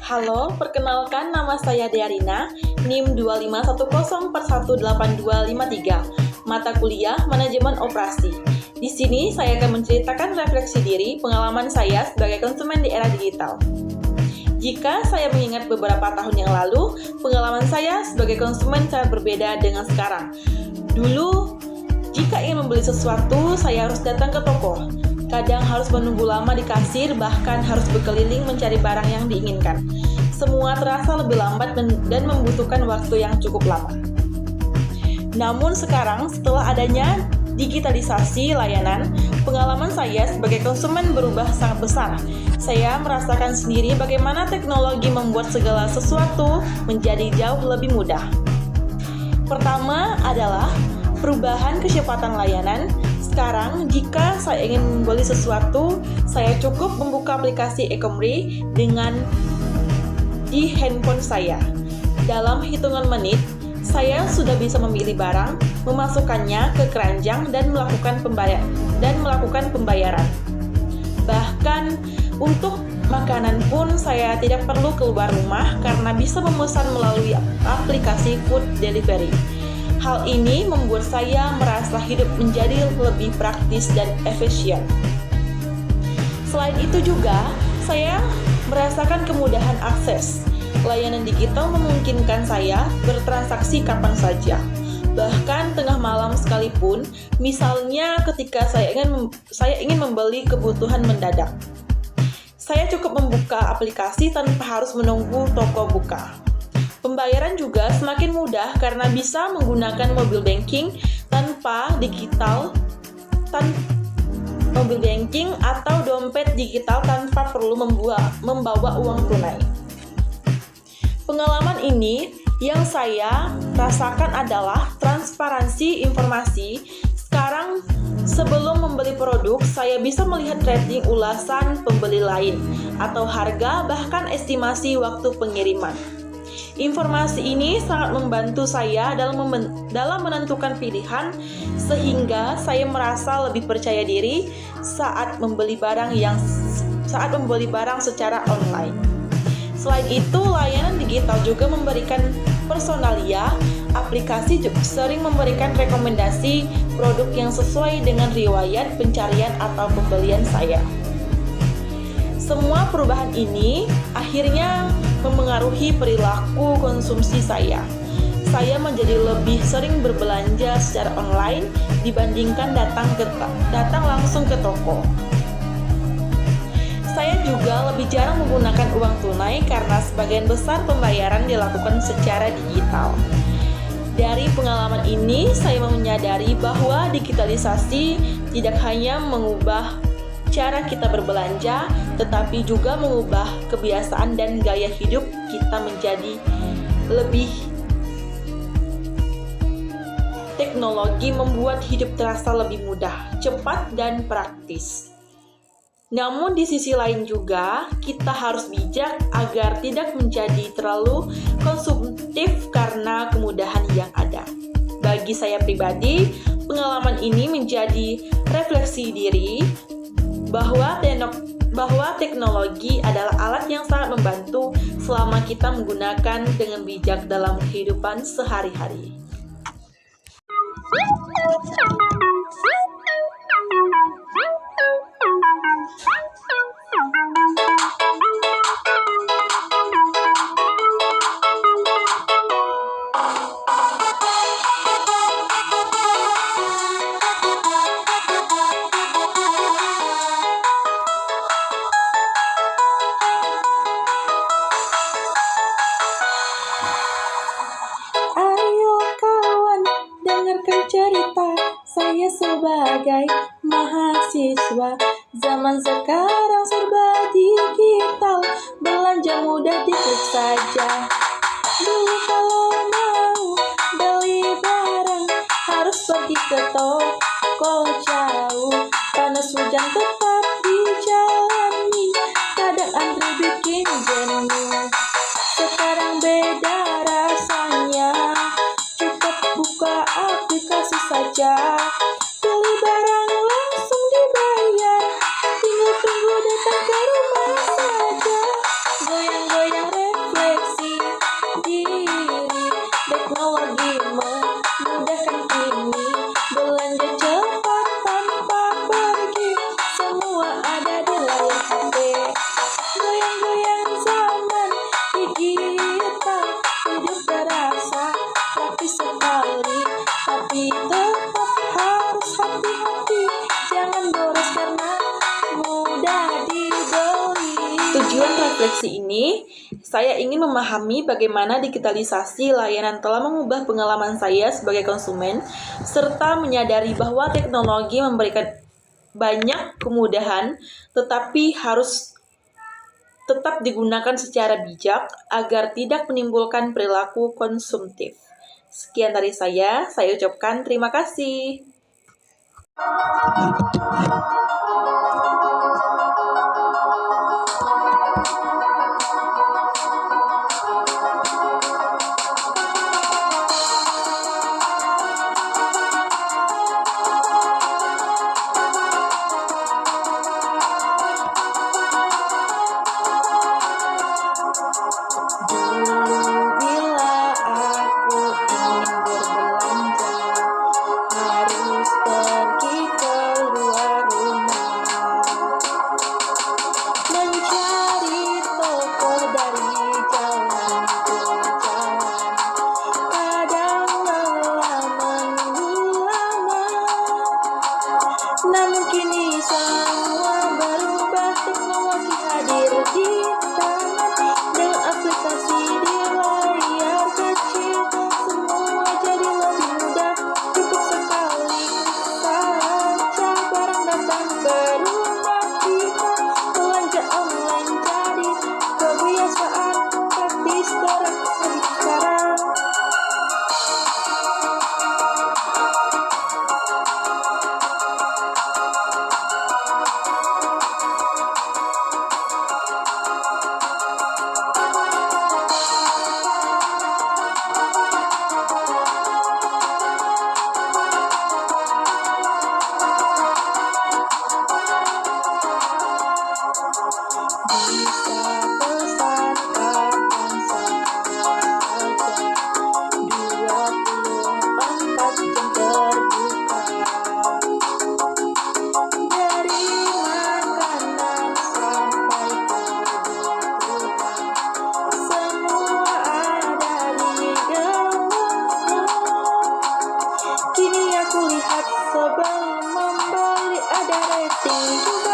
Halo, perkenalkan nama saya Dearina, NIM 2510418253, mata kuliah Manajemen Operasi. Di sini saya akan menceritakan refleksi diri pengalaman saya sebagai konsumen di era digital. Jika saya mengingat beberapa tahun yang lalu, pengalaman saya sebagai konsumen sangat berbeda dengan sekarang. Dulu, jika ingin membeli sesuatu, saya harus datang ke toko. Kadang harus menunggu lama di kasir, bahkan harus berkeliling mencari barang yang diinginkan. Semua terasa lebih lambat dan membutuhkan waktu yang cukup lama. Namun sekarang, setelah adanya digitalisasi layanan, pengalaman saya sebagai konsumen berubah sangat besar. Saya merasakan sendiri bagaimana teknologi membuat segala sesuatu menjadi jauh lebih mudah. Pertama adalah perubahan kecepatan layanan. Sekarang, jika saya ingin membeli sesuatu, saya cukup membuka aplikasi e-commerce di handphone saya. Dalam hitungan menit, saya sudah bisa memilih barang, memasukkannya ke keranjang dan melakukan pembayaran. Bahkan untuk makanan pun saya tidak perlu keluar rumah karena bisa memesan melalui aplikasi food delivery. Hal ini membuat saya merasa hidup menjadi lebih praktis dan efisien. Selain itu juga, saya merasakan kemudahan akses. Layanan digital memungkinkan saya bertransaksi kapan saja, bahkan tengah malam sekalipun, misalnya ketika saya ingin membeli kebutuhan mendadak. Saya cukup membuka aplikasi tanpa harus menunggu toko buka. Pembayaran juga semakin mudah karena bisa menggunakan mobile banking atau dompet digital tanpa perlu membawa uang tunai. Pengalaman ini yang saya rasakan adalah transparansi informasi. Sekarang, sebelum membeli produk, saya bisa melihat rating ulasan pembeli lain atau harga, bahkan estimasi waktu pengiriman. Informasi ini sangat membantu saya dalam menentukan pilihan, sehingga saya merasa lebih percaya diri saat membeli barang secara online. Selain itu, layanan digital juga memberikan personalia. Aplikasi juga sering memberikan rekomendasi produk yang sesuai dengan riwayat pencarian atau pembelian saya. Semua perubahan ini akhirnya memengaruhi perilaku konsumsi saya. Saya menjadi lebih sering berbelanja secara online dibandingkan datang langsung ke toko. Saya juga lebih jarang menggunakan uang tunai karena sebagian besar pembayaran dilakukan secara digital. Dari pengalaman ini, saya menyadari bahwa digitalisasi tidak hanya mengubah cara kita berbelanja, tetapi juga mengubah kebiasaan dan gaya hidup kita menjadi lebih. Teknologi membuat hidup terasa lebih mudah, cepat, dan praktis. Namun di sisi lain juga, kita harus bijak agar tidak menjadi terlalu konsumtif karena kemudahan yang ada. Bagi saya pribadi, pengalaman ini menjadi refleksi diri bahwa teknologi adalah alat yang sangat membantu selama kita menggunakan dengan bijak dalam kehidupan sehari-hari. Ayo kawan, dengarkan cerita saya sebagai mahasiswa. Zaman sekarang serba digital, belanja mudah diklik saja. Dulu kalau mau beli barang harus pergi ke toko jauh, panas hujan tetap dijalani, kadang antri bikin jenuh. Sekarang beda rasanya, cukup buka aplikasi saja, beli barang langsung dibayar, tinggal tunggu datang ke rumah saja. Goyang-goyang tujuan refleksi ini, saya ingin memahami bagaimana digitalisasi layanan telah mengubah pengalaman saya sebagai konsumen, serta menyadari bahwa teknologi memberikan banyak kemudahan, tetapi harus tetap digunakan secara bijak agar tidak menimbulkan perilaku konsumtif. Sekian dari saya ucapkan terima kasih. Bila aku ingin berbelanja, harus pergi keluar rumah, mencari toko dari jalan ke jalan, kadang lelah menunggu lama. Namun kini semua berubah, teknologi hadir di tangan, dengan aplikasi di layar kecil, semua jadi lebih mudah. Cukup sekali saja barang datang ke rumah kita. Belanja online jadi kebiasaan praktis sekarang. Bisa pesan kapan saja, 24 jam terbuka. Dari makanan sampai kebutuhan, semua ada di dalamnya. Kini aku lihat sebelum membeli, ada rating juga